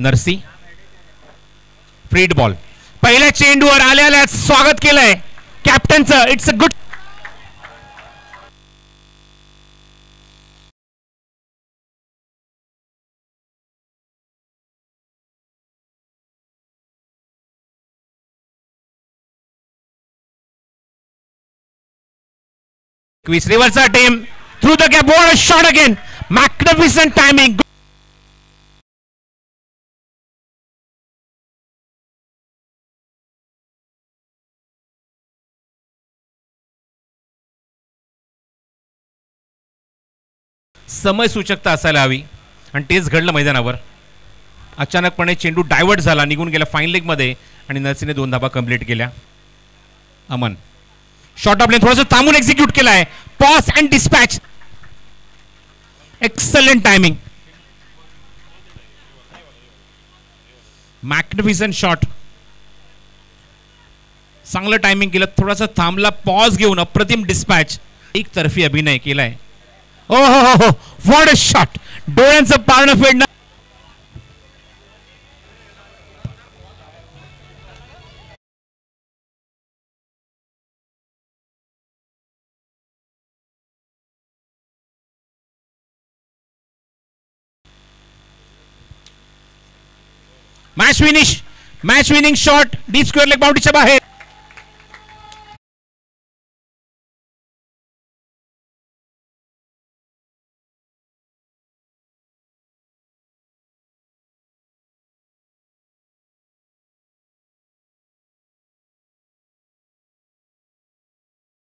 Narsi freed ball. पहिल्या चेंडूवर आल्याला स्वागत केलंय कॅप्टनचं. It's a good. रिव्हर्सचा team through the gap. What a shot again. Magnificent timing. समय सूचकता असायला हवी आणि तेच घडलं मैदानावर. अचानकपणे चेंडू डायव्हर्ट झाला, निघून गेला फाईन लेग मध्ये आणि नरसीने 2 धाबा कंप्लीट केल्या. अमन शॉर्ट ऑफ लेन थोडंसं थांबून एक्झिक्यूट केलाय. Pause and dispatch. Excellent timing. Magnificent shot. चांगलं टायमिंग केलं. थोडासा थांबला, पॉज घेऊन अप्रतिम डिस्पॅच. एक तर्फी अभिनय केलाय. ओ हो हो हो. What a shot. डोळ्यांचं पारणं फेडणं. Match winning shot. Deep square leg बाउंड्रीच्या बाहेर.